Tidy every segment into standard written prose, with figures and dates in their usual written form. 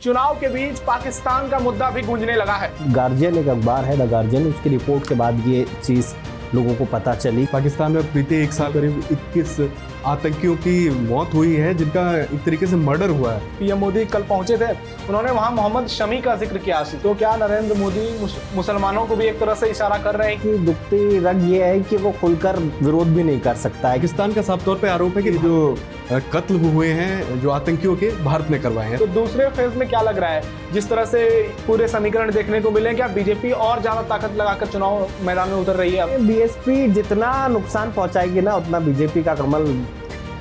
चुनाव के बीच पाकिस्तान का मुद्दा भी गूंजने लगा है। गार्जियन एक अखबार है द गार्जियन, उसकी रिपोर्ट के बाद ये चीज़ लोगों को पता चली। पाकिस्तान में बीते एक साल करीब 21 आतंकियों की मौत हुई है, जिनका एक तरीके से मर्डर हुआ है। पीएम मोदी कल पहुंचे थे, उन्होंने वहां मोहम्मद शमी का जिक्र किया। तो क्या नरेंद्र मोदी मुसलमानों को भी एक तरह से इशारा कर रहे हैं कि दुखती रंग ये है कि वो खुलकर विरोध भी नहीं कर सकता है। पाकिस्तान का साफ तौर पे आरोप है कि जो कत्ल हुए हैं जो आतंकियों के, भारत ने करवाए हैं। तो दूसरे फेज में क्या लग रहा है, जिस तरह से पूरे समीकरण देखने को मिले, क्या बीजेपी और ज्यादा ताकत लगाकर चुनाव मैदान में उतर रही है? बीएसपी जितना नुकसान पहुंचाएगी ना, उतना बीजेपी का कमल।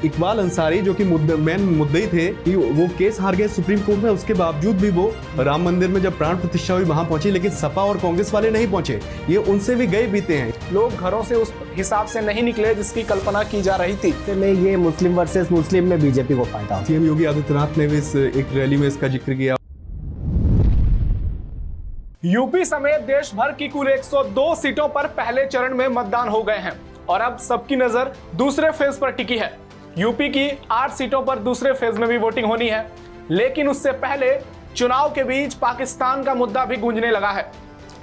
इकबाल अंसारी जो कि मेन मुद्दई थे कि वो केस हार गए सुप्रीम कोर्ट में, उसके बावजूद भी वो राम मंदिर में जब प्राण प्रतिष्ठा हुई वहां पहुंचे, लेकिन सपा और कांग्रेस वाले नहीं पहुंचे। ये उनसे भी गए बीते हैं। लोग घरों से उस हिसाब से नहीं निकले जिसकी कल्पना की जा रही थी। में ये मुस्लिम वर्सेस मुस्लिम में बीजेपी को फायदा। सीएम योगी आदित्यनाथ ने भी एक रैली में इसका जिक्र किया। यूपी समेत देश भर की कुल 102 सीटों पर पहले चरण में मतदान हो गए हैं और अब सबकी नजर दूसरे फेज पर टिकी है। यूपी की 8 सीटों पर दूसरे फेज में भी वोटिंग होनी है, लेकिन उससे पहले चुनाव के बीच पाकिस्तान का मुद्दा भी गूंजने लगा है।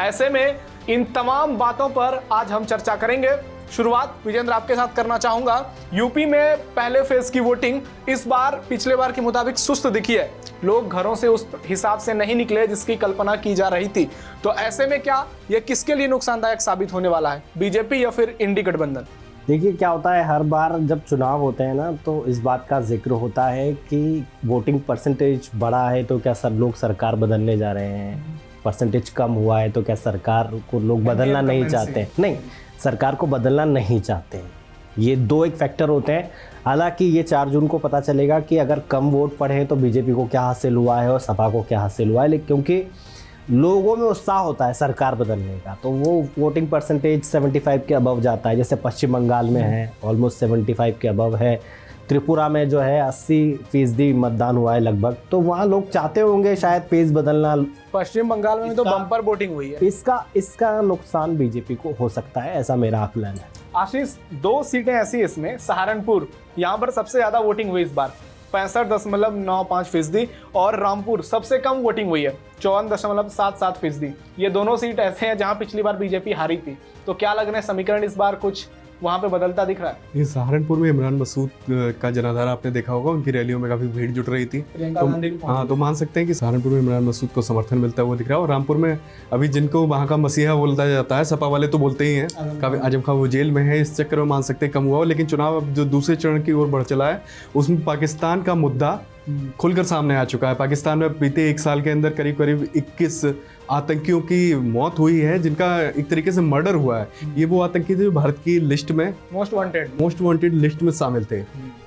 ऐसे में इन तमाम बातों पर आज हम चर्चा करेंगे। शुरुआत विजेंद्र आपके साथ करना चाहूंगा। यूपी में पहले फेज की वोटिंग इस बार पिछले बार के मुताबिक सुस्त दिखी है। लोग घरों से उस हिसाब से नहीं निकले जिसकी कल्पना की जा रही थी। तो ऐसे में क्या यह किसके लिए नुकसानदायक साबित होने वाला है, बीजेपी या फिर इंडी गठबंधन? देखिए क्या होता है, हर बार जब चुनाव होते हैं ना, तो इस बात का जिक्र होता है कि वोटिंग परसेंटेज बढ़ा है तो क्या सब लोग सरकार बदलने जा रहे हैं, परसेंटेज कम हुआ है तो क्या सरकार को लोग बदलना नहीं चाहते। नहीं, सरकार को बदलना नहीं चाहते। ये दो एक फैक्टर होते हैं। हालांकि ये 4 जून को पता चलेगा कि अगर कम वोट पड़े हैं तो बीजेपी को क्या हासिल हुआ है और सपा को क्या हासिल हुआ है, लेकिन क्योंकि लोगों में उत्साह होता है सरकार बदलने का, तो वो वोटिंग परसेंटेज 75 के अबव जाता है। जैसे पश्चिम बंगाल में है ऑलमोस्ट 75 के अबव है, त्रिपुरा में जो है 80% मतदान हुआ है लगभग, तो वहाँ लोग चाहते होंगे शायद फेस बदलना। पश्चिम बंगाल में तो बम्पर वोटिंग हुई है। इसका नुकसान बीजेपी को हो सकता है, ऐसा मेरा आकलन है। आशीष, 2 सीटें ऐसी इसमें, सहारनपुर, यहाँ पर सबसे ज्यादा वोटिंग हुई इस बार 65.95%, और रामपुर सबसे कम वोटिंग हुई है 54.77%। ये दोनों सीट ऐसे हैं जहां पिछली बार बीजेपी हारी थी। तो क्या लग रहा है, समीकरण इस बार कुछ वहां पे बदलता दिख रहा है? ये सहारनपुर में इमरान मसूद का जनाधार आपने देखा होगा, उनकी रैलियों में काफी भीड़ जुट रही थी। तो मान सकते हैं कि सहारनपुर में इमरान मसूद को समर्थन मिलता हुआ दिख रहा है। और रामपुर में अभी जिनको वहाँ का मसीहा बोलता जाता है, सपा वाले तो बोलते ही हैं, काफी आजम खां वो जेल में है, इस चक्कर में मान सकते हैं कम हुआ। लेकिन चुनाव अब जो दूसरे चरण की ओर बढ़ चला है, उसमें पाकिस्तान का मुद्दा खुलकर सामने आ चुका है। पाकिस्तान में बीते एक साल के अंदर करीब 21 आतंकियों की मौत हुई है, जिनका एक तरीके से मर्डर हुआ है। ये वो आतंकी थे जो भारत की लिस्ट में मोस्ट वांटेड लिस्ट में शामिल थे।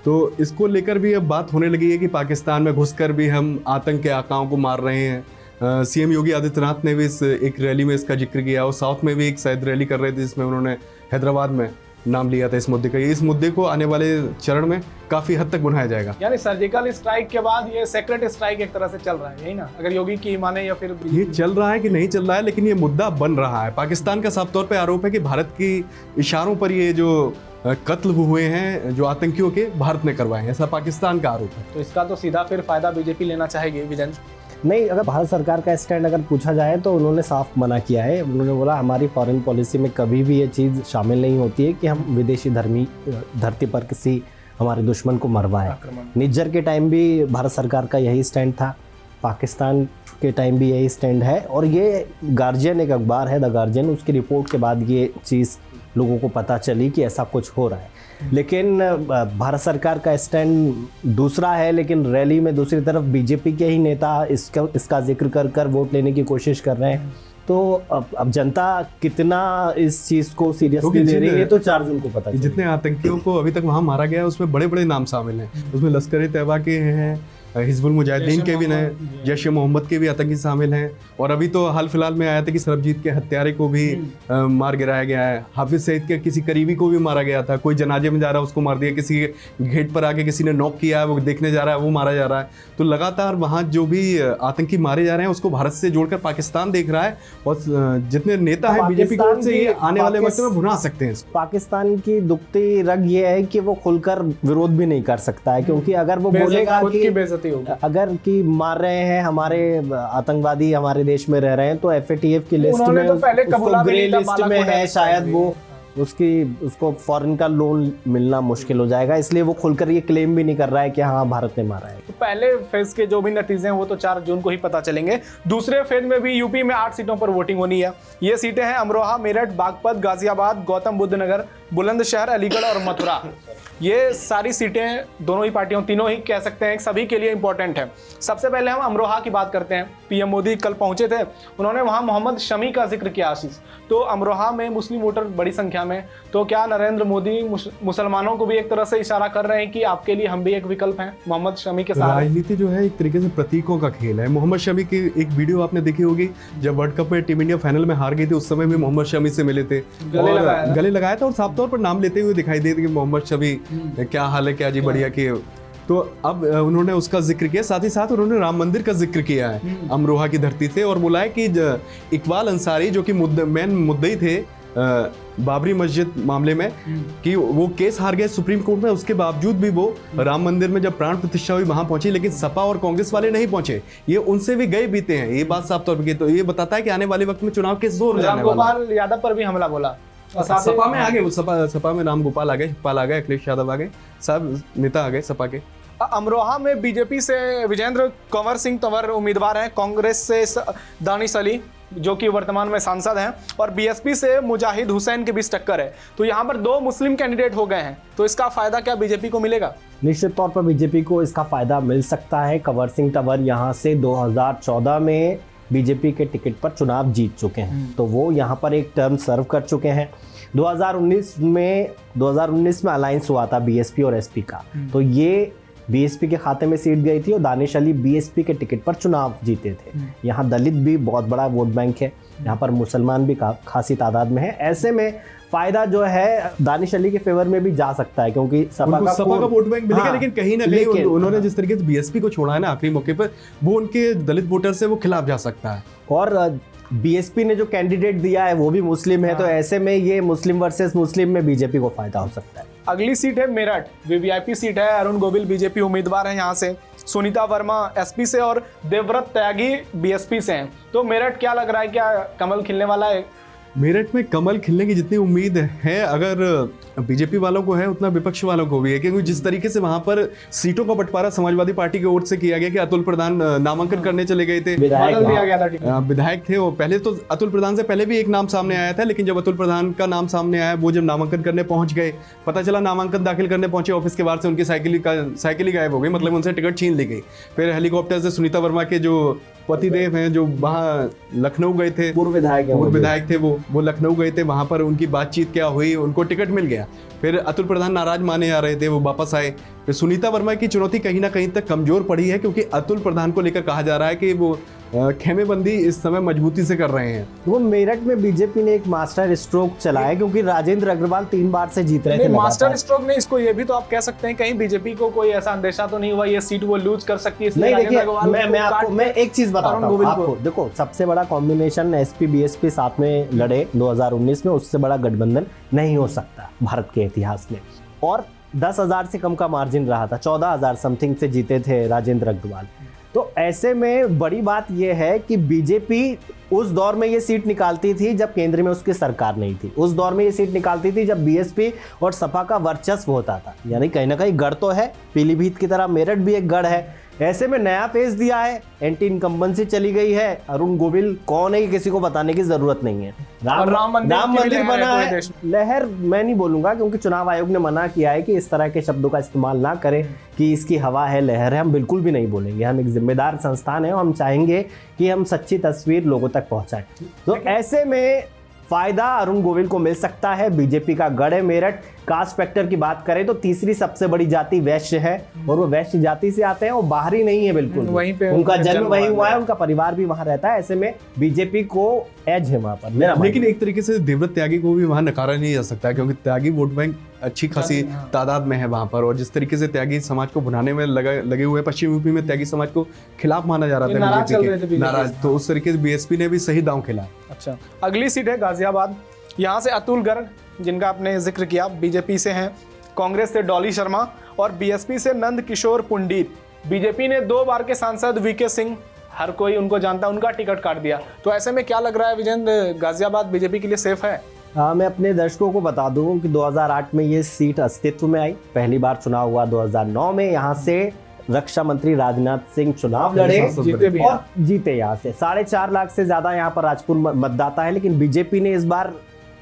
तो इसको लेकर भी अब बात होने लगी है कि पाकिस्तान में घुसकर भी हम आतंक के आकाओं को मार रहे हैं। सीएम योगी आदित्यनाथ ने भी एक रैली में इसका जिक्र किया, और साउथ में भी एक शायद रैली कर रहे थे जिसमें उन्होंने हैदराबाद में नाम लिया था इस मुद्दे का। इस मुद्दे को आने वाले चरण में काफी हद तक बढ़ाया जाएगा। यानी सर्जिकल स्ट्राइक के बाद ये सेक्रेट स्ट्राइक एक तरह से चल रहा है, यही ना, अगर योगी की माने या फिर ये चल रहा है कि नहीं चल रहा है, लेकिन ये मुद्दा बन रहा है। पाकिस्तान का साफ तौर पे आरोप है कि भारत की इशारों पर ये जो कत्ल हुए हैं जो आतंकियों के, भारत ने करवाए हैं, ऐसा पाकिस्तान का आरोप है। तो इसका तो सीधा फिर फायदा बीजेपी लेना चाहेगी विजेंद्र? नहीं, अगर भारत सरकार का स्टैंड अगर पूछा जाए तो उन्होंने साफ मना किया है। उन्होंने बोला हमारी फॉरेन पॉलिसी में कभी भी ये चीज़ शामिल नहीं होती है कि हम विदेशी धरती पर किसी हमारे दुश्मन को मरवाएं। निज्जर के टाइम भी भारत सरकार का यही स्टैंड था, पाकिस्तान के टाइम भी यही स्टैंड है। और ये गार्जियन एक अखबार है द गार्जियन, उसकी रिपोर्ट के बाद ये चीज़ लोगों को पता चली कि ऐसा कुछ हो रहा है। लेकिन भारत सरकार का स्टैंड दूसरा है, लेकिन रैली में दूसरी तरफ बीजेपी के ही नेता इसका जिक्र कर वोट लेने की कोशिश कर रहे हैं। तो अब जनता कितना इस चीज़ को सीरियसली ले रही है तो 4 जून को पता चलेगा। जितने आतंकियों को अभी तक वहाँ मारा गया है उसमें बड़े बड़े नाम शामिल हैं। उसमें लश्कर-ए-तैयबा के हैं, हिजबुल मुजाहिदीन के भी हैं, जैश ए मोहम्मद के भी आतंकी शामिल हैं। और अभी तो हाल फिलहाल में आया था कि सरबजीत के हत्यारे को भी मार गिराया गया है। हाफिज सईद के किसी करीबी को भी मारा गया था, कोई जनाजे में जा रहा है उसको मार दिया, किसी गेट पर आके किसी ने नॉक किया है वो देखने जा रहा है वो मारा जा रहा है। तो लगातार वहाँ जो भी आतंकी मारे जा रहे हैं उसको भारत से जोड़कर पाकिस्तान देख रहा है। और जितने नेता हैं बीजेपी की ओर से ये आने वाले वक्त में भुना सकते हैं। पाकिस्तान की दुखती रग ये है कि वो खुलकर विरोध भी नहीं कर सकता है, क्योंकि अगर वो बोलेगा कि होती होगी। अगर कि मार रहे हैं हमारे आतंकवादी हमारे देश में रह रहे हैं तो FATF की लिस्ट उन्होंने में तो पहले कबूला भी ग्रे नहीं था, लिस्ट में बालाकोट है, अरेस्ट शायद हुई। वो उसको फॉरेन का लोन मिलना मुश्किल हो जाएगा, इसलिए वो खुलकर ये क्लेम भी नहीं कर रहा है कि हाँ भारत ने मारा है। तो पहले फेज के जो भी नतीजे हैं वो तो 4 जून को ही पता चलेंगे। दूसरे फेज में भी यूपी में 8 सीटों पर वोटिंग होनी है। ये सीटें हैं अमरोहा, मेरठ, बागपत, गाजियाबाद, गौतम बुद्ध नगर, बुलंदशहर, अलीगढ़ और मथुरा। ये सारी सीटें दोनों ही पार्टियों, तीनों ही कह सकते हैं, सभी के लिए इंपॉर्टेंट है। सबसे पहले हम अमरोहा की बात करते हैं। पीएम मोदी कल पहुंचे थे, उन्होंने वहां मोहम्मद शमी का जिक्र किया। आशीष, तो अमरोहा में मुस्लिम वोटर बड़ी संख्या में, तो क्या नरेंद्र मोदी मुसलमानों को भी एक तरह से इशारा कर रहे हैं कि आपके लिए हम भी एक विकल्प हैं मोहम्मद शमी के साथ? राजनीति जो है एक तरीके से प्रतीकों का खेल है। मोहम्मद शमी की एक वीडियो आपने देखी होगी, जब वर्ल्ड कप में टीम इंडिया फाइनल में हार गई थी, उस समय भी मोहम्मद शमी से मिले थे, गले लगाया था और साफ तौर पर नाम लेते हुए दिखाई देते कि मोहम्मद शमी क्या हाल है, क्या जी बढ़िया की। तो अब उन्होंने उसका जिक्र किया, साथ ही साथ उन्होंने राम मंदिर का जिक्र किया है अमरोहा की धरती से, और बोला है कि इकबाल अंसारी जो कि मेन मुद्दई थे बाबरी मस्जिद मामले में, कि वो केस हार गए सुप्रीम कोर्ट में, उसके बावजूद भी वो राम मंदिर में जब प्राण प्रतिष्ठा हुई वहां पहुंचे, लेकिन सपा और कांग्रेस वाले नहीं पहुंचे। ये उनसे भी गए बीते हैं, ये बात साफ तौर पर। तो ये बताता है कि आने वाले वक्त में चुनाव के जोर जाने वाला। रामगोपाल यादव पर भी हमला बोला। सपा में आ गए, सपा में रामगोपाल आ गए, शिवपाल आ गए, अखिलेश यादव आ गए, सब नेता आ गए सपा के। अमरोहा में बीजेपी से विजेंद्र कंवर सिंह तंवर उम्मीदवार हैं, कांग्रेस से दानिश अली जो कि वर्तमान में सांसद हैं, और बीएसपी से मुजाहिद हुसैन के बीच टक्कर है। तो यहाँ पर 2 मुस्लिम कैंडिडेट हो गए हैं, तो इसका फायदा क्या बीजेपी को मिलेगा? निश्चित तौर पर बीजेपी को इसका फायदा मिल सकता है। कंवर सिंह तंवर यहाँ से 2014 में बीजेपी के टिकट पर चुनाव जीत चुके हैं, तो वो यहाँ पर एक टर्म सर्व कर चुके हैं। 2019 में अलायंस हुआ था बीएसपी और एसपी का, तो ये बीएसपी के खाते में सीट गई थी और दानिश अली बीएसपी के टिकट पर चुनाव जीते थे। यहाँ दलित भी बहुत बड़ा वोट बैंक है, यहाँ पर मुसलमान भी खासी तादाद में है। ऐसे में फायदा जो है दानिश अली के फेवर में भी जा सकता है, क्योंकि सपा का वोट बैंक मिलेगा। लेकिन कहीं ना कहीं उन्होंने जिस तरीके से बीएसपी को छोड़ा है ना आखिरी मौके पर, वो उनके दलित वोटर से वो खिलाफ जा सकता है। और बीएसपी ने जो कैंडिडेट दिया है वो भी मुस्लिम है, तो ऐसे में ये मुस्लिम वर्सेस मुस्लिम में बीजेपी को फायदा हो सकता है। अगली सीट है मेरठ, वीवीआईपी सीट है। अरुण गोविल बीजेपी उम्मीदवार हैं यहाँ से, सुनीता वर्मा एसपी से और देवव्रत त्यागी बीएसपी से हैं। तो मेरठ क्या लग रहा है, क्या कमल खिलने वाला है? मेरठ में कमल खिलने की जितनी उम्मीद है अगर बीजेपी वालों को है, उतना विपक्ष वालों को भी है, क्योंकि जिस तरीके से वहां पर सीटों का बंटवारा समाजवादी पार्टी की ओर से किया गया कि अतुल प्रधान नामांकन करने चले गए थे, विधायक थे वो। पहले तो अतुल प्रधान से पहले भी एक नाम सामने आया था, लेकिन जब अतुल प्रधान का नाम सामने आया, वो जब नामांकन करने पहुंच गए, पता चला नामांकन दाखिल करने पहुंचे, ऑफिस के बाहर से उनकी साइकिल ही गायब हो गई, मतलब उनसे टिकट छीन ली गई। फिर हेलीकॉप्टर से सुनीता वर्मा के जो पतिदेव हैं, जो वहाँ लखनऊ गए थे, पूर्व विधायक थे, वो लखनऊ गए थे, वहां पर उनकी बातचीत क्या हुई, उनको टिकट मिल गया। फिर अतुल प्रधान नाराज माने आ रहे थे, वो वापस आए। फिर सुनीता वर्मा की चुनौती कहीं ना कहीं तक कमजोर पड़ी है, क्योंकि अतुल प्रधान को लेकर कहा जा रहा है कि वो खेमेबंदी इस समय मजबूती से कर रहे हैं। वो मेरठ में बीजेपी ने एक मास्टर स्ट्रोक चलाया, क्योंकि राजेंद्र अग्रवाल 3 बार से जीत रहे थे। मास्टर स्ट्रोक नहीं, इसको ये भी तो आप कह सकते हैं, कहीं बीजेपी को कोई ऐसा अंदेशा तो नहीं हुआ ये सीट वो लूज कर सकती है? नहीं, देखिए मैं एक चीज बताता हूं आपको। देखो, सबसे बड़ा कॉम्बिनेशन एसपी बीएसपी साथ में लड़े 2019 में, उससे बड़ा गठबंधन नहीं हो सकता भारत के इतिहास में। और 10,000 से कम का मार्जिन रहा था, 14,000 समथिंग से जीते थे राजेंद्र अग्रवाल। तो ऐसे में बड़ी बात यह है कि बीजेपी उस दौर में ये सीट निकालती थी जब केंद्र में उसकी सरकार नहीं थी, उस दौर में ये सीट निकालती थी जब बीएसपी और सपा का वर्चस्व होता था। यानी कहीं ना कहीं गढ़ तो है, पीलीभीत की तरह मेरठ भी एक गढ़ है। ऐसे में नया फेज दिया है, एंटी इनकम्बेंसी चली गई है। अरुण गोविल कौन है ये किसी को बताने की जरूरत नहीं है। राम मंदिर बना है, लहर मैं नहीं बोलूंगा, क्योंकि चुनाव आयोग ने मना किया है कि इस तरह के शब्दों का इस्तेमाल ना करें कि इसकी हवा है, लहर है। हम बिल्कुल भी नहीं बोलेंगे, हम एक जिम्मेदार संस्थान है और हम चाहेंगे कि हम सच्ची तस्वीर लोगों तक पहुंचाएं। तो ऐसे में फायदा अरुण गोविल को मिल सकता है। बीजेपी का गढ़ है मेरठ। कास्ट फैक्टर की बात करें तो तीसरी सबसे बड़ी जाति वैश्य है, और वो वैश्य जाति से आते हैं, वो बाहरी नहीं है बिल्कुल, वहीं पे उनका जन्म वहीं हुआ है, उनका परिवार भी वहां रहता है। ऐसे में बीजेपी को एज है वहां पर। लेकिन एक तरीके से देवव्रत त्यागी को भी वहां नकारा नहीं जा सकता, क्योंकि त्यागी वोट बैंक अच्छी खासी तादाद में है वहां पर, और जिस तरीके से त्यागी समाज को भुनाने में लगे हुए, पश्चिम यूपी में त्यागी समाज को खिलाफ माना जा रहा था बीजेपी के, नाराज, तो उस तरीके से बीएसपी ने भी सही दांव खेला। अच्छा, अगली सीट है गाजियाबाद। यहाँ से अतुल गर्ग, जिनका आपने जिक्र किया, बीजेपी से हैं, कांग्रेस से डॉली शर्मा और बीएसपी से नंद किशोर पंडित। बीजेपी ने 2 बार के सांसद वीके सिंह, हर कोई उनको जानता है, उनका टिकट काट दिया। तो ऐसे में क्या लग रहा है विजेंद्र, गाजियाबाद बीजेपी के लिए सेफ है? मैं अपने दर्शकों को बता दूं कि 2008 में ये सीट अस्तित्व में आई, पहली बार चुनाव हुआ 2009 में, यहाँ से रक्षा मंत्री राजनाथ सिंह चुनाव लड़े, जीते भी और जीते। यहाँ से 4.5 लाख से ज्यादा यहाँ पर राजपूत मतदाता है, लेकिन बीजेपी ने इस बार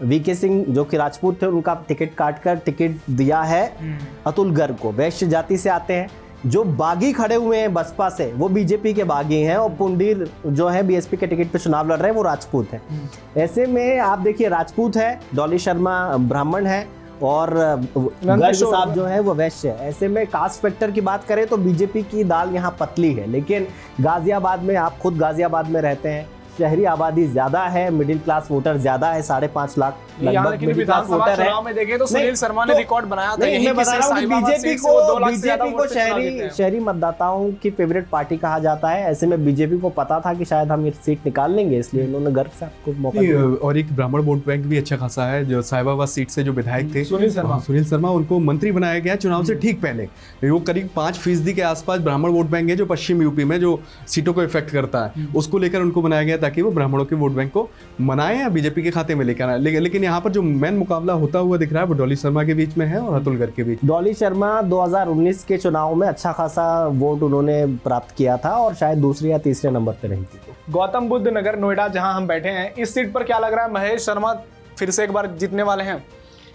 वीके सिंह जो कि राजपूत थे उनका टिकट काटकर टिकट दिया है अतुल गर्ग को। वैश्य जाति से आते हैं। जो बागी खड़े हुए हैं बसपा से वो बीजेपी के बागी हैं, और पुंडीर जो है बीएसपी के टिकट पे चुनाव लड़ रहे हैं वो राजपूत हैं। ऐसे में आप देखिए, राजपूत है, डॉली शर्मा ब्राह्मण है, और गर्ग साहब जो है वो वैश्य है। ऐसे में कास्ट फैक्टर की बात करें तो बीजेपी की दाल यहाँ पतली है। लेकिन गाजियाबाद में, आप खुद गाजियाबाद में रहते हैं, शहरी आबादी ज्यादा है, मिडिल क्लास वोटर ज्यादा है, 5.5 लाख लगभग मिडिल क्लास वोटर है। में देखें तो सुनील शर्मा ने रिकॉर्ड बनाया था, मैं बता रहा हूं कि बीजेपी को शहरी मतदाताओं की फेवरेट पार्टी कहा जाता है। ऐसे में बीजेपी को पता था कि शायद हम ये सीट निकाल लेंगे, इसलिए उन्होंने गर्ग साहब को मौका दिया। और एक ब्राह्मण वोट बैंक भी अच्छा खासा है। जो साहिबाबाद सीट से जो विधायक थे सुनील शर्मा, उनको मंत्री बनाया गया चुनाव से ठीक पहले। वो करीब 5% के आसपास ब्राह्मण वोट बैंक है जो पश्चिम यूपी में जो सीटों को इफेक्ट करता है, उसको लेकर उनको बनाया गया ताकि वो ब्राह्मणों के वोट बैंक को मनाए या बीजेपी के खाते में लेकर आए। लेकिन यहाँ पर जो मेन मुकाबला होता हुआ दिख रहा है वो डॉली शर्मा के बीच में है और अतुल गर्ग के बीच। डॉली शर्मा 2019 के चुनाव में अच्छा खासा वोट उन्होंने प्राप्त किया था और शायद दूसरे या तीसरे नंबर पर रही थी। गौतम बुद्ध नगर नोएडा जहां हम बैठे हैं, इस सीट पर क्या लग रहा है, महेश शर्मा फिर से एक बार जीतने वाले हैं?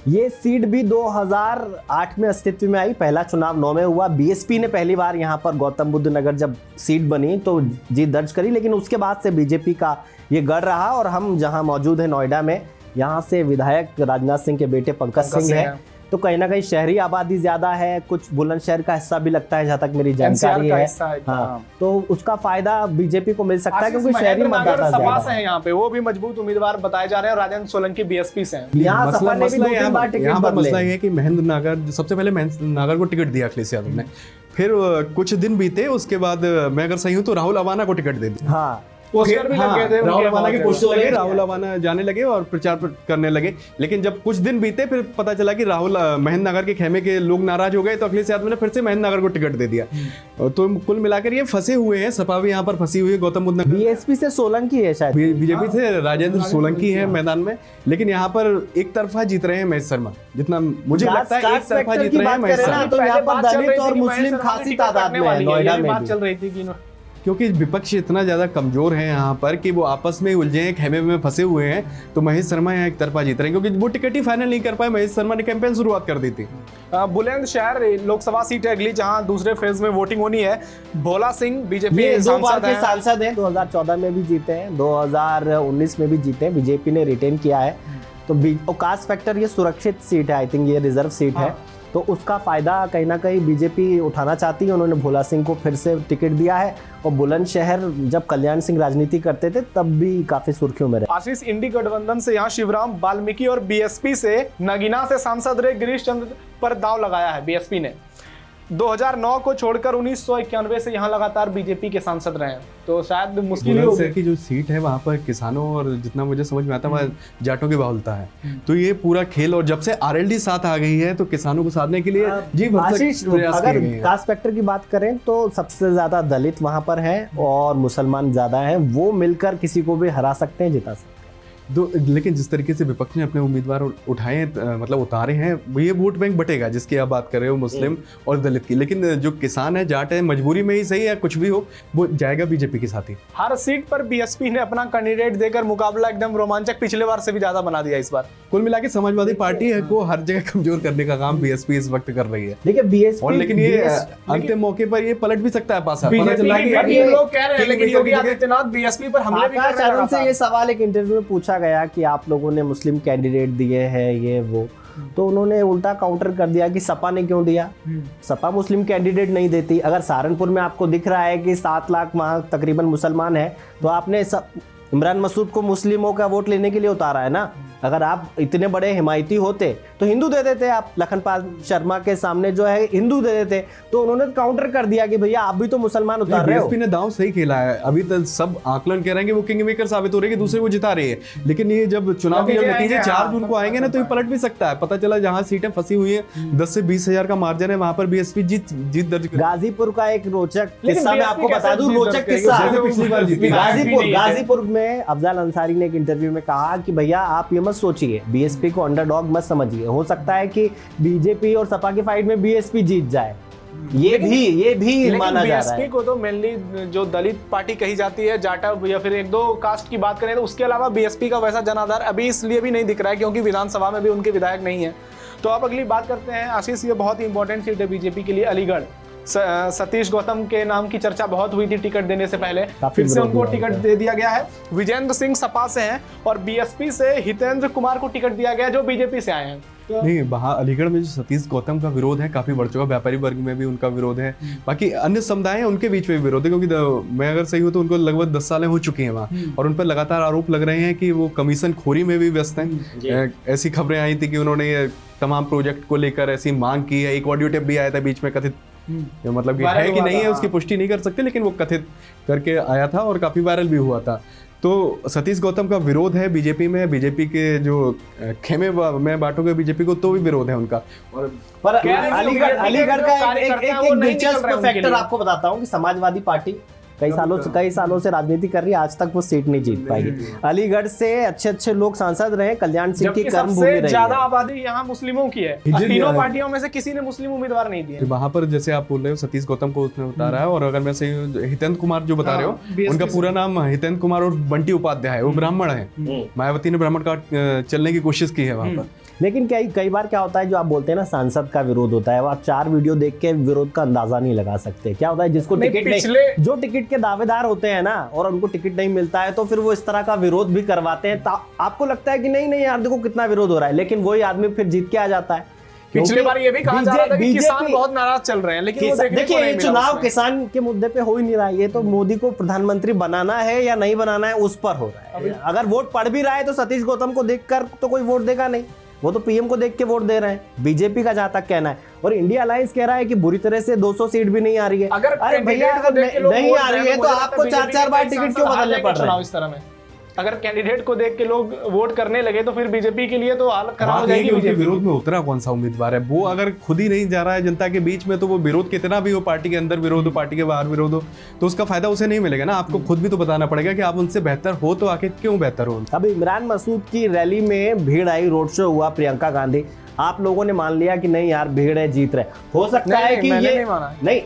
ये सीट भी 2008 में अस्तित्व में आई, पहला चुनाव 9 में हुआ। बीएसपी ने पहली बार यहाँ पर गौतम बुद्ध नगर जब सीट बनी तो जीत दर्ज करी, लेकिन उसके बाद से बीजेपी का ये गढ़ रहा। और हम जहाँ मौजूद हैं नोएडा में, यहाँ से विधायक राजनाथ सिंह के बेटे पंकज सिंह है, तो कहीं ना कहीं शहरी आबादी ज्यादा है, कुछ बुलंदशहर का हिस्सा भी लगता है जहाँ तक मेरी जानकारी है। हाँ, तो उसका फायदा बीजेपी को मिल सकता है क्योंकि शहरी मतदाता ज्यादा है। यहाँ पे वो भी मजबूत उम्मीदवार बताए जा रहे हैं, राजेंद्र सोलंकी बीएसपी से हैं। यहाँ सपा ने भी 2-3 बार टिकट बदले। मसला ये है कि महेंद्र नागर, सबसे पहले महेंद्र नागर को टिकट दिया अखिलेश यादव ने, फिर कुछ दिन बीते, उसके बाद मैं अगर सही हूँ तो राहुल अवाना को टिकट दे दिया। हाँ, राहुल अवाना जाने लगे और प्रचार करने लगे। लेकिन जब कुछ दिन बीते फिर पता चला कि राहुल महेंद्र नगर के खेमे के लोग नाराज हो गए, तो अखिलेश यादव ने फिर से महेंद्र नगर को टिकट दे दिया। तो कुल मिलाकर ये फंसे हुए हैं। सपा भी यहाँ पर फंसी हुई है। गौतम बुद्ध नगर बीएसपी से सोलंकी है, शायद बीजेपी से राजेंद्र सोलंकी है मैदान में, लेकिन यहाँ पर एक तरफा जीत रहे हैं महेश शर्मा। जितना मुझे लगता है एक तरफा जीत रहे हैं महेश शर्मा। तो यहाँ पर दलित और मुस्लिम खासी तादाद में है नोएडा में बात चल रही थी कि क्योंकि विपक्ष इतना ज्यादा कमजोर है यहाँ पर कि वो आपस में उलझे हैं, खेमे में फंसे हुए हैं। तो महेश शर्मा यहाँ एक तरफा जीत रहे हैं क्योंकि वो टिकट ही फाइनल नहीं कर पाए। महेश शर्मा ने कैंपेन शुरुआत कर दी थी। बुलंदशहर लोकसभा सीट है अगली, जहां दूसरे फेज में वोटिंग होनी है। भोला सिंह बीजेपी 2 बार के सांसद हैं, 2014 में भी जीते हैं, 2019 में भी जीते हैं, बीजेपी ने रिटेन किया है। तो कास्ट फैक्टर, ये सुरक्षित सीट है, आई थिंक ये रिजर्व सीट है, तो उसका फायदा कहीं ना कहीं बीजेपी उठाना चाहती है। उन्होंने भोला सिंह को फिर से टिकट दिया है। और बुलंदशहर जब कल्याण सिंह राजनीति करते थे तब भी काफी सुर्खियों में रहे। आशीष इंडी गठबंधन से यहाँ शिवराम वाल्मीकि और बीएसपी से नगीना से सांसद रहे गिरीश चंद्र पर दाव लगाया है बीएसपी ने। 2009 को छोड़कर 1991 से यहाँ लगातार बीजेपी के सांसद रहे हैं, तो शायद मुश्किल होगी। की जो सीट है वहाँ पर किसानों और जितना मुझे समझ में आता है वहाँ जाटों की बाहुलता है। तो ये पूरा खेल, और जब से आरएलडी साथ आ गई है तो किसानों को साधने के लिए अगर कास्ट फैक्टर की बात करें तो सबसे ज्यादा दलित वहाँ पर है और मुसलमान ज्यादा है, वो मिलकर किसी को भी हरा सकते हैं, जिता सकते हैं। लेकिन जिस तरीके से विपक्ष ने अपने उम्मीदवार उठाए, मतलब उतारे हैं, ये वोट बैंक बटेगा जिसकी आप बात कर रहे हो, मुस्लिम और दलित की। लेकिन जो किसान है, जाट है, मजबूरी में ही सही या कुछ भी हो, वो जाएगा बीजेपी के साथ ही। हर सीट पर बीएसपी ने अपना कैंडिडेट देकर मुकाबला एकदम रोमांचक पिछले बार से भी ज्यादा बना दिया इस बार। कुल मिला के समाजवादी पार्टी है को हर जगह कमजोर करने का काम बीएसपी इस वक्त कर रही है। लेकिन ये अंतिम मौके पर ये पलट भी सकता है पासा। लोग कह रहे हैं लेकिन योगी आदित्यनाथ बीएसपी पर हमले भी कर रहे हैं। से ये सवाल एक इंटरव्यू में पूछा गया कि आप लोगों ने मुस्लिम कैंडिडेट दिए हैं, ये वो, तो उन्होंने उल्टा काउंटर कर दिया कि सपा ने क्यों दिया। सपा मुस्लिम कैंडिडेट नहीं देती। अगर सहारनपुर में आपको दिख रहा है कि 7 लाख वहां तकरीबन मुसलमान है, तो आपने इमरान मसूद को मुस्लिमों का वोट लेने के लिए उतारा है ना। अगर आप इतने बड़े हिमायती होते तो हिंदू दे देते, आप लखनपाल शर्मा के सामने जो है हिंदू दे देते, तो उन्होंने काउंटर कर दिया कि भैया आप भी तो मुसलमान उतार रहे हो। बीएसपी ने दांव सही खेला है। अभी तक सब आकलन कह रहे हैं कि वो किंग मेकर साबित हो रहे हैं कि दूसरे को जिता रही है, लेकिन ये जब चुनाव के नतीजे 4 जून को आएंगे ना तो ये पलट भी सकता है। पता चला जहां सीटें फंसी हुई हैं 10 से 20 हजार का मार्जिन है, वहां पर बीएसपी जीत दर्ज कर। गाजीपुर का एक रोचक किस्सा मैं आपको बता दूं, रोचक किस्सा। पिछली बार जीती गाजीपुर में अफजल अंसारी ने एक इंटरव्यू में कहा कि भैया आप ये मत सोचिए, बीएसपी को अंडरडॉग मत समझिए, हो सकता है कि बीजेपी और सपा की फाइट में बीएसपी जीत जाए। ये भी माना जा रहा है। बीएसपी को तो मेनली जो दलित पार्टी कही जाती है, जाटव या फिर 1-2 कास्ट की बात करें तो उसके अलावा बीएसपी का वैसा जनाधार अभी इसलिए भी नहीं दिख रहा है क्योंकि विधानसभा में भी उनके विधायक नहीं है। तो अब अगली बात करते हैं आशीष, ये बहुत ही इंपॉर्टेंट सीट है बीजेपी के लिए, अलीगढ़। सतीश गौतम के नाम की चर्चा बहुत हुई थी टिकट देने से पहले, फिर से उनको टिकट दे दिया गया है। विजेंद्र सिंह सपा से हैं और बीएसपी से हितेंद्र कुमार को टिकट दिया गया जो बीजेपी से आए हैं। नहीं, वहाँ अलीगढ़ में जो सतीश गौतम का विरोध है काफी बढ़ चुका, व्यापारी वर्ग में भी उनका विरोध है, बाकी अन्य समुदाय हैं उनके बीच में भी विरोध है, क्योंकि मैं अगर सही हूँ तो उनको लगभग 10 सालें हो चुकी हैं वहाँ, और उन पर लगातार आरोप लग रहे हैं कि वो कमीशन खोरी में भी व्यस्त हैं। ऐसी खबरें आई थी कि उन्होंने तमाम प्रोजेक्ट को लेकर ऐसी मांग की है। एक ऑडियो टेप भी आया था बीच में कथित, मतलब कि है कि नहीं है उसकी पुष्टि नहीं कर सकते, लेकिन वो कथित करके आया था और काफी वायरल भी हुआ था। तो सतीश गौतम का विरोध है बीजेपी में, बीजेपी के जो खेमे में बांटोगे बीजेपी को तो भी विरोध है उनका। पर अलीगढ़ का एक दिलचस्प फैक्टर आपको बताता हूँ कि समाजवादी पार्टी कई सालों से राजनीति कर रही है, आज तक वो सीट नहीं जीत पाएगी। अलीगढ़ से अच्छे लोग सांसद रहे, कल्याण सिंह की कर्मभूमि रही है। ज्यादा आबादी यहाँ मुस्लिमों की है, तीनों पार्टियों में से किसी ने मुस्लिम उम्मीदवार नहीं दिए। वहां पर जैसे आप बोल रहे हो सतीश गौतम को उसने उतारा है, और अगर मैं सही हितेंद्र कुमार जो बता रहे हो, उनका पूरा नाम हितेंद्र कुमार और बंटी उपाध्याय है, वो ब्राह्मण है। मायावती ने ब्राह्मण कार्ड चलने की कोशिश की है वहां पर। लेकिन कई बार क्या होता है, जो आप बोलते हैं ना सांसद का विरोध होता है, वो आप 4 वीडियो देख के विरोध का अंदाजा नहीं लगा सकते। क्या होता है, जिसको टिकट नहीं, जो टिकट के दावेदार होते हैं ना और उनको टिकट नहीं मिलता है तो फिर वो इस तरह का विरोध भी करवाते हैं। आपको लगता है कि नहीं यार देखो कितना विरोध हो रहा है, लेकिन वही आदमी फिर जीत के आ जाता है। पिछली बार ये भी कहा जा रहा था कि किसान बहुत नाराज चल रहे हैं, लेकिन देखिए ये चुनाव किसान के मुद्दे पे हो ही नहीं रहा है। ये तो मोदी को प्रधानमंत्री बनाना है या नहीं बनाना है उस पर हो रहा है। अगर वोट पड़ भी रहा है तो सतीश गौतम को देखकर तो कोई वोट देगा नहीं, वो तो पीएम को देख के वोट दे रहे हैं। बीजेपी का जहां तक कहना है, और इंडिया अलायंस कह रहा है कि बुरी तरह से 200 सीट भी नहीं आ रही है। अरे भैया अगर नहीं आ रही है तो आपको 4-4 बार टिकट क्यों बदलने पड़ रहे हैं इस तरह में? अगर कैंडिडेट को देख के लोग वोट करने लगे तो फिर बीजेपी के लिए तो हालत खराब हो जाएगी। उनके विरोध में उतरा कौन सा उम्मीदवार है? वो अगर खुद ही नहीं जा रहा है जनता के बीच में, तो वो विरोध कितना भी हो, पार्टी के अंदर विरोध हो, पार्टी के बाहर विरोध हो, तो उसका फायदा उसे नहीं मिलेगा ना। आपको खुद भी तो बताना पड़ेगा कि आप उनसे बेहतर हो, तो आखिर क्यों बेहतर हो। अब इमरान मसूद की रैली में भीड़ आई, रोड शो हुआ, प्रियंका गांधी, आप लोगों ने मान लिया कि नहीं यार भीड़ है, जीत रहे। हो सकता है कि ये नहीं,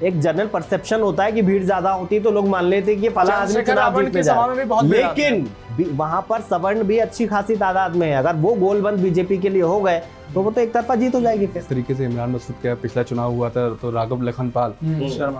एक जनरल परसेप्शन होता है कि भीड़ ज्यादा होती है तो लोग मान लेते हैं कि फला आदमी चुनाव जीतने जा रहा है, लेकिन वहां पर सवर्ण भी अच्छी खासी तादाद में है। अगर वो गोलबंद बीजेपी के लिए हो गए तो वो तो एक तरफा जीत हो जाएगी। इस तरीके से इमरान मसूद का पिछला चुनाव हुआ था तो राघव लखनपाल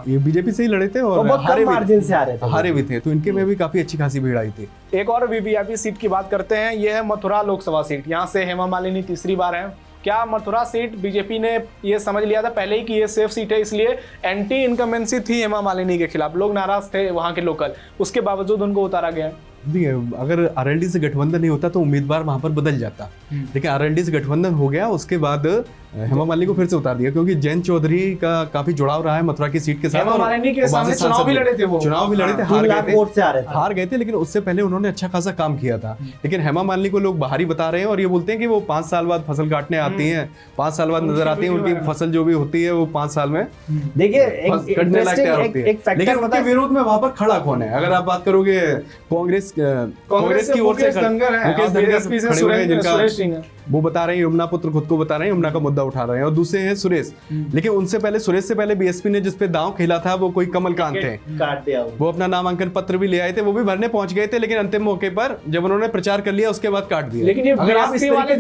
ये बीजेपी से ही लड़े थे और हारे मार्जिन से हारे भी थे, तो इनके में भी काफी अच्छी खासी भीड़ आई थी। एक और वीवीआईपी सीट की बात करते हैं, ये है मथुरा लोकसभा सीट। यहाँ से हेमा मालिनी तीसरी बार है। क्या मथुरा सीट बीजेपी ने ये समझ लिया था पहले ही कि ये सेफ सीट है, इसलिए एंटी इनकम्बेंसी थी हेमा मालिनी के खिलाफ, लोग नाराज थे वहां के लोकल, उसके बावजूद उनको उतारा गया? अगर आरएलडी से गठबंधन नहीं होता तो उम्मीदवार वहां पर बदल जाता, लेकिन आरएलडी से गठबंधन हो गया, उसके बाद हेमा मालिनी को फिर से उतार दिया, क्योंकि जयंत चौधरी का काफी जुड़ाव रहा है मथुरा की सीट के साथ। हेमा मालिनी के सामने चुनाव भी लड़े थे, हार गए थे, लेकिन उससे पहले उन्होंने अच्छा खासा काम किया था। लेकिन हेमा मालिनी को लोग बाहरी बता रहे हैं और ये बोलते हैं कि वो 5 साल बाद फसल काटने आती हैं, 5 साल बाद नजर आती है, उनकी फसल जो भी होती है वो 5 साल में देखिए कटने लायक तैयार होती है। लेकिन उनके विरोध में वहां पर खड़ा कौन है? अगर आप बात करोगे कांग्रेस की ओर से मुकेश धनगर, जिनका वो बता रहे हैं, यमुना पुत्र खुद को बता रहे हैं, यमुना का मुद्दा उठा रहे हैं, और दूसरे हैं सुरेश। लेकिन उनसे पहले, सुरेश से पहले बीएसपी ने जिसपे दांव खेला था वो कोई कमलकांत थे, काट दिया। वो अपना नामांकन पत्र भी ले आए थे, वो भी भरने पहुंच गए थे, लेकिन अंतिम मौके पर जब उन्होंने प्रचार कर लिया उसके बाद काट दिया। लेकिन अगर आप इस वाले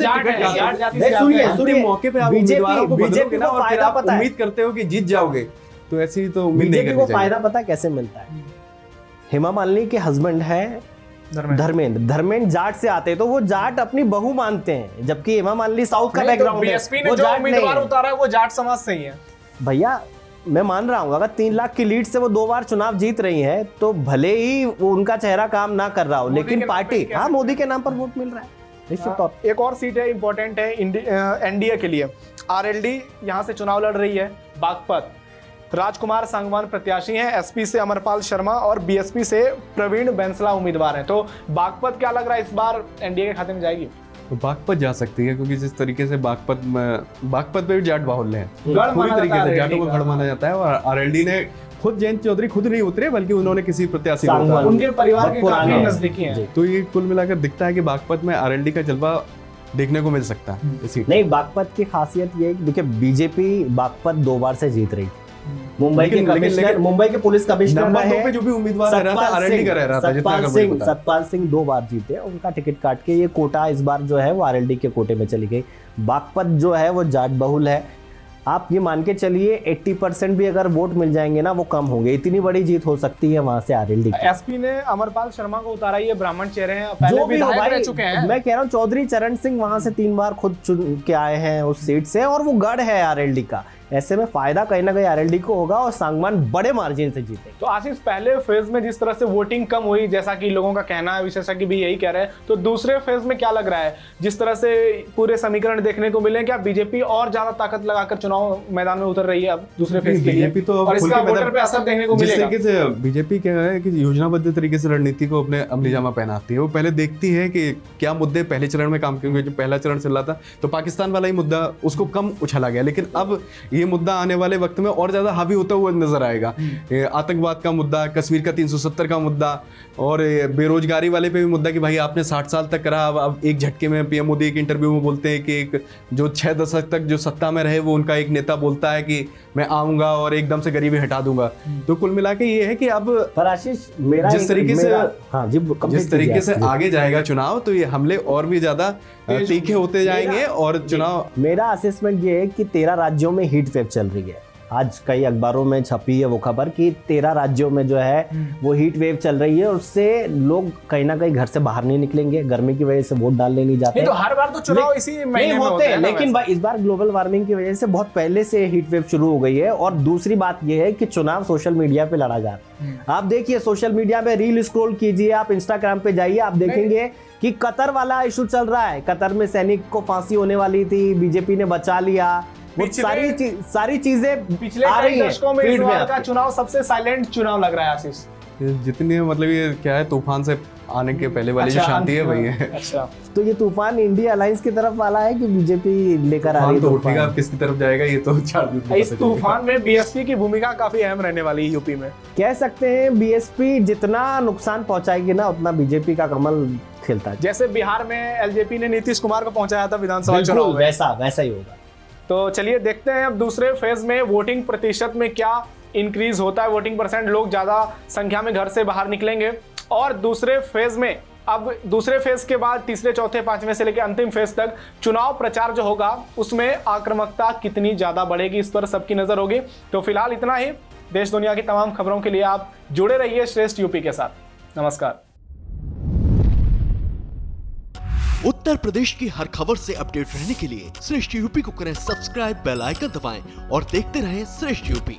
अंतिम मौके पे आप उम्मीदवारों को बदलोगे ना और फिर आप उम्मीद करते हो कि जीत जाओगे, तो ऐसी तो उम्मीद नहीं करनी चाहिए। फायदा पता कैसे मिलता है? हेमा मालिनी के हस्बैंड है धर्मेंद्र जाट से आते हैं, तो वो जाट अपनी बहू मानते हैं, जबकि हेमा मालिनी साउथ का बैकग्राउंड है, वो जाट उम्मीदवार उतारा है वो जाट समाज से ही है। भैया मैं मान रहा हूँ, अगर 3 लाख की लीड से वो 2 बार चुनाव जीत रही है तो भले ही उनका चेहरा काम ना कर रहा हो, लेकिन पार्टी, हाँ मोदी के नाम पर वोट मिल रहा है। निश्चित तौर एक और सीट है इंपॉर्टेंट है एनडीए के लिए। आरएलडी यहाँ से चुनाव लड़ रही है। बागपत राजकुमार सांगवान प्रत्याशी हैं, एसपी से अमरपाल शर्मा और बीएसपी से प्रवीण बैंसला उम्मीदवार हैं। तो बागपत क्या लग रहा है इस बार एनडीए के खाते में जाएगी? तो बागपत जा सकती है, क्योंकि जिस तरीके से बागपत पे भी जाट बाहुल्य है, गढ़ पूरी माना तरीके जाता से है जाटों को RLD गढ़ माना जाता है। और आरएलडी ने खुद जयंत चौधरी खुद नहीं उतरे, बल्कि उन्होंने किसी प्रत्याशी को उतारा। उनके परिवार के पुराने काफी हैं। नजदीकी हैं। तो ये कुल मिलाकर दिखता है कि बागपत में आरएलडी का जलवा देखने को मिल सकता है इस सीट। नहीं, बागपत की खासियत ये है कि देखिए बीजेपी बागपत 2 बार से जीत रही थी। मुंबई के कमिश्नर, मुंबई के पुलिस कमिश्नर नंबर 2 रहे पे जो भी उम्मीदवार रह रहा था आरएलडी का रह रहा था, जितना का मुझे पता है। सतपाल सिंह 2 बार जीते, उनका टिकट काट के ये कोटा इस बार जो है वो आरएलडी के कोटे में चली गई। बागपत जो है वो जाट बहुल है। आप ये मान के चलिए 80% भी अगर वोट मिल जाएंगे ना वो कम होंगे, इतनी बड़ी जीत हो सकती है वहां से आरएलडी की। एसपी ने अमरपाल शर्मा को उतारा, ये ब्राह्मण चेहरे हैं, पहले जो भी हो विधायक भाई, रह चुके हैं। मैं कह रहा हूँ चौधरी चरण सिंह वहां से 3 बार खुद चुन के आए हैं उस सीट से, और वो गढ़ है आरएलडी का। ऐसे में फायदा कहीं ना कहीं आरएलडी को होगा और सांगवान बड़े मार्जिन से जीते। तो आशीष, पहले फेज में जिस तरह से वोटिंग कम हुई, जैसा कि लोगों का कहना है, विशेषज्ञ भी यही कह रहे हैं, तो दूसरे फेज में क्या लग रहा है? जिस तरह से पूरे समीकरण देखने को मिले, क्या बीजेपी और ज्यादा ताकत लगाकर चुनाव मैदान में उतर रही है अब दूसरे फेज के लिए? बीजेपी तो और इसका वोटर पे असर देखने को जिस मिलेगा। तरीके से बीजेपी क्या है कि योजनाबद्ध तरीके से रणनीति को अपने अमली जामा पहनाती है। वो पहले देखती है कि क्या मुद्दे पहले चरण में काम क्योंकि जो पहला चरण चल रहा था तो पाकिस्तान वाला ही मुद्दा उसको कम उछाला गया, लेकिन अब ये मुद्दा आने वाले वक्त में और ज्यादा हावी होता हुआ नजर आएगा। ये आतंकवाद का मुद्दा, कश्मीर का 370 का मुद्दा, और बेरोजगारी वाले पे भी मुद्दा कि भाई आपने 60 साल तक करा, अब एक झटके में पीएम मोदी एक इंटरव्यू में बोलते हैं कि एक जो 6 दशक तक जो सत्ता में रहे वो उनका एक नेता बोलता है कि मैं आऊंगा और एकदम से गरीबी हटा दूंगा। तो कुल मिला के ये है कि अब पर आशीष मेरा जिस तरीके से हाँ जी, जिस तरीके से आगे जाएगा चुनाव, तो ये हमले और भी ज्यादा तीखे होते जाएंगे। और चुनाव, मेरा असेसमेंट ये है कि 13 राज्यों में हीट वेव चल रही है। आज कई अखबारों में छपी है वो खबर कि 13 राज्यों में जो है वो हीट वेव चल रही है, उससे लोग कहीं ना कहीं घर से बाहर नहीं निकलेंगे, गर्मी की वजह से वोट डालने नहीं जाते। तो हर बार तो चुनाव इसी महीने में होते हैं, ना लेकिन भाई इस बार ग्लोबल वार्मिंग की वजह से बहुत पहले से हीट वेव शुरू हो गई है। और दूसरी बात ये है कि चुनाव सोशल मीडिया पे लड़ा जा रहा है। आप देखिए सोशल मीडिया पे रील स्क्रॉल कीजिए, आप इंस्टाग्राम पे जाइए, आप देखेंगे कि कतर वाला इशू चल रहा है। कतर में सैनिक को फांसी होने वाली थी, बीजेपी ने बचा लिया। वो सारी चीजें पिछले आ रही हैं दशकों में फीड इस में बार का आपके। चुनाव सबसे साइलेंट चुनाव लग रहा है आशीष। जितने मतलब ये क्या है, तूफान से आने के पहले वाली जो शांति है वही है। अच्छा, तो ये तूफान इंडिया अलायंस की तरफ वाला है कि बीजेपी लेकर आ रही है? तो उठेगा, अब किसकी तरफ जाएगा ये तो 4 दिन में इस पता चलेगा। तूफान में बीएसपी की भूमिका काफी अहम रहने वाली है यूपी में। कह सकते हैं बीएसपी जितना नुकसान पहुंचाएगी ना उतना बीजेपी का कमल खिलता है। जैसे बिहार में एलजेपी ने नीतीश कुमार को पहुंचाया था विधानसभा चुनाव बिल्कुल में, वैसा ही होगा। तो चलिए देखते हैं अब दूसरे फेज में वोटिंग प्रतिशत में क्या इंक्रीज होता है। वोटिंग परसेंट, लोग ज्यादा संख्या में घर से बाहर निकलेंगे। और दूसरे फेज में, अब दूसरे फेज के बाद तीसरे, चौथे, पांचवें से लेकर अंतिम फेज तक चुनाव प्रचार जो होगा उसमें आक्रामकता कितनी ज्यादा बढ़ेगी, इस पर सबकी नजर होगी। तो फिलहाल इतना ही। देश दुनिया की तमाम खबरों के लिए आप जुड़े रहिए श्रेष्ठ यूपी के साथ। नमस्कार। उत्तर प्रदेश की हर खबर से अपडेट रहने के लिए श्रेष्ठ यूपी को करें सब्सक्राइब, बेल आइकन दबाएं और देखते रहें श्रेष्ठ यूपी।